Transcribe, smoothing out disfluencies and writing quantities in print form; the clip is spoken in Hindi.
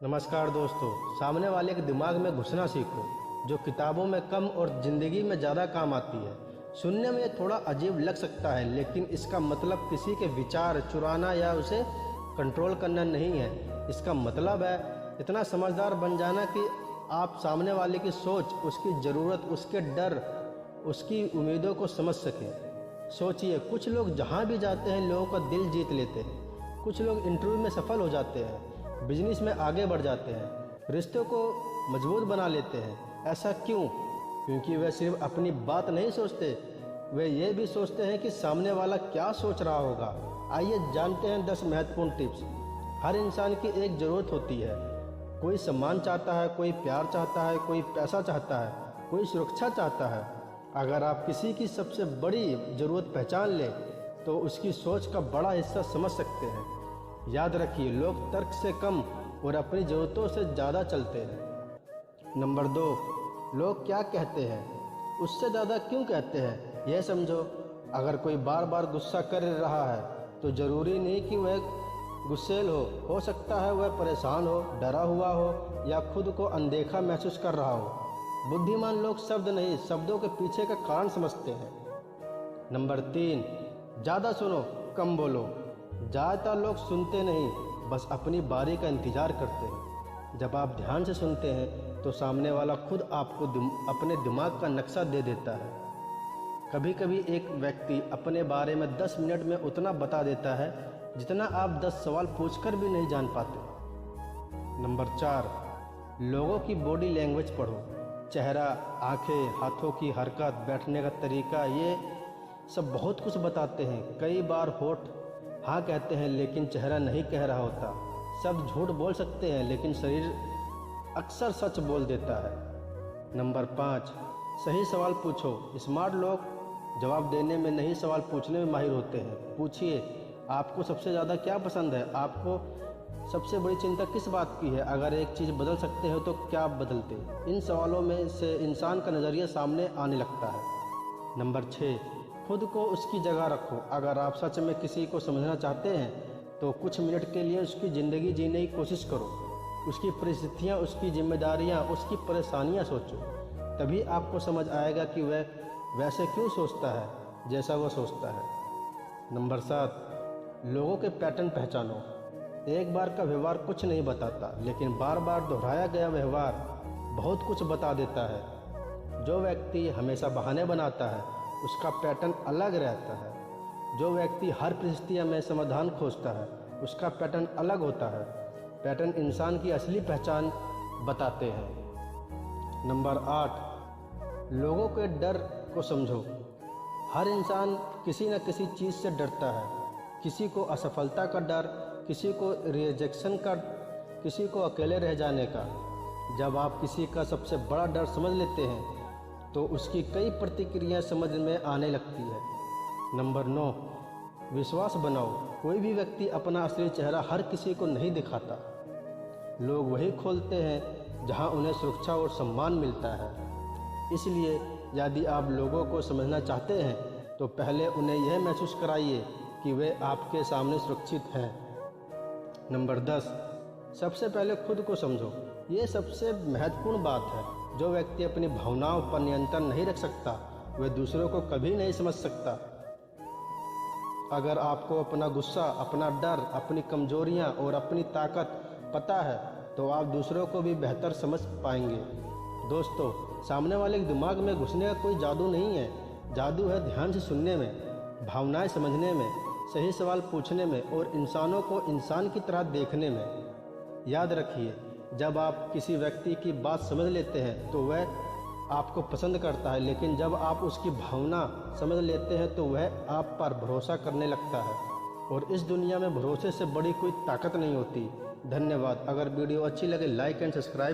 नमस्कार दोस्तों, सामने वाले के दिमाग में घुसना सीखो, जो किताबों में कम और ज़िंदगी में ज़्यादा काम आती है। सुनने में ये थोड़ा अजीब लग सकता है, लेकिन इसका मतलब किसी के विचार चुराना या उसे कंट्रोल करना नहीं है। इसका मतलब है इतना समझदार बन जाना कि आप सामने वाले की सोच, उसकी ज़रूरत, उसके डर, उसकी उम्मीदों को समझ सकें। सोचिए, कुछ लोग जहाँ भी जाते हैं लोगों का दिल जीत लेते हैं। कुछ लोग इंटरव्यू में सफल हो जाते हैं, बिजनेस में आगे बढ़ जाते हैं, रिश्तों को मजबूत बना लेते हैं। ऐसा क्यों? क्योंकि वे सिर्फ अपनी बात नहीं सोचते, वे ये भी सोचते हैं कि सामने वाला क्या सोच रहा होगा। आइए जानते हैं 10 महत्वपूर्ण टिप्स। हर इंसान की एक ज़रूरत होती है। कोई सम्मान चाहता है, कोई प्यार चाहता है, कोई पैसा चाहता है, कोई सुरक्षा चाहता है। अगर आप किसी की सबसे बड़ी ज़रूरत पहचान लें तो उसकी सोच का बड़ा हिस्सा समझ सकते हैं। याद रखिए, लोग तर्क से कम और अपनी ज़रूरतों से ज़्यादा चलते हैं। नंबर 2, लोग क्या कहते हैं उससे ज़्यादा क्यों कहते हैं, यह समझो। अगर कोई बार बार गुस्सा कर रहा है तो ज़रूरी नहीं कि वह गुस्सैल हो सकता है वह परेशान हो, डरा हुआ हो या खुद को अनदेखा महसूस कर रहा हो। बुद्धिमान लोग शब्द नहीं, शब्दों के पीछे का कारण समझते हैं। नंबर 3, ज़्यादा सुनो, कम बोलो। ज़्यादातर लोग सुनते नहीं, बस अपनी बारी का इंतज़ार करते हैं। जब आप ध्यान से सुनते हैं तो सामने वाला खुद आपको अपने दिमाग का नक्शा दे देता है। कभी कभी एक व्यक्ति अपने बारे में 10 मिनट में उतना बता देता है जितना आप 10 सवाल पूछकर भी नहीं जान पाते। नंबर 4, लोगों की बॉडी लैंग्वेज पढ़ो। चेहरा, आंखें, हाथों की हरकत, बैठने का तरीका, ये सब बहुत कुछ बताते हैं। कई बार होठ हाँ कहते हैं लेकिन चेहरा नहीं कह रहा होता। सब झूठ बोल सकते हैं लेकिन शरीर अक्सर सच बोल देता है। नंबर 5, सही सवाल पूछो। स्मार्ट लोग जवाब देने में नहीं, सवाल पूछने में माहिर होते हैं। पूछिए, आपको सबसे ज़्यादा क्या पसंद है? आपको सबसे बड़ी चिंता किस बात की है? अगर एक चीज़ बदल सकते हो तो क्या आप बदलते? इन सवालों में से इंसान का नज़रिया सामने आने लगता है। नंबर 6, खुद को उसकी जगह रखो। अगर आप सच में किसी को समझना चाहते हैं तो कुछ मिनट के लिए उसकी ज़िंदगी जीने की कोशिश करो। उसकी परिस्थितियाँ, उसकी जिम्मेदारियाँ, उसकी परेशानियाँ सोचो। तभी आपको समझ आएगा कि वह वैसे क्यों सोचता है जैसा वह सोचता है। नंबर 7, लोगों के पैटर्न पहचानो। एक बार का व्यवहार कुछ नहीं बताता, लेकिन बार बार दोहराया गया व्यवहार बहुत कुछ बता देता है। जो व्यक्ति हमेशा बहाने बनाता है उसका पैटर्न अलग रहता है। जो व्यक्ति हर परिस्थिति में समाधान खोजता है उसका पैटर्न अलग होता है। पैटर्न इंसान की असली पहचान बताते हैं। नंबर 8, लोगों के डर को समझो। हर इंसान किसी न किसी चीज़ से डरता है। किसी को असफलता का डर, किसी को रिजेक्शन का, किसी को अकेले रह जाने का। जब आप किसी का सबसे बड़ा डर समझ लेते हैं तो उसकी कई प्रतिक्रियाएं समझ में आने लगती है। नंबर 9, विश्वास बनाओ। कोई भी व्यक्ति अपना असली चेहरा हर किसी को नहीं दिखाता। लोग वही खोलते हैं जहां उन्हें सुरक्षा और सम्मान मिलता है। इसलिए यदि आप लोगों को समझना चाहते हैं तो पहले उन्हें यह महसूस कराइए कि वे आपके सामने सुरक्षित हैं। नंबर 10, सबसे पहले खुद को समझो। ये सबसे महत्वपूर्ण बात है। जो व्यक्ति अपनी भावनाओं पर नियंत्रण नहीं रख सकता वह दूसरों को कभी नहीं समझ सकता। अगर आपको अपना गुस्सा, अपना डर, अपनी कमजोरियां और अपनी ताकत पता है तो आप दूसरों को भी बेहतर समझ पाएंगे। दोस्तों, सामने वाले के दिमाग में घुसने का कोई जादू नहीं है। जादू है ध्यान से सुनने में, भावनाएं समझने में, सही सवाल पूछने में और इंसानों को इंसान की तरह देखने में। याद रखिए, जब आप किसी व्यक्ति की बात समझ लेते हैं तो वह आपको पसंद करता है, लेकिन जब आप उसकी भावना समझ लेते हैं तो वह आप पर भरोसा करने लगता है। और इस दुनिया में भरोसे से बड़ी कोई ताकत नहीं होती। धन्यवाद। अगर वीडियो अच्छी लगे लाइक एंड सब्सक्राइब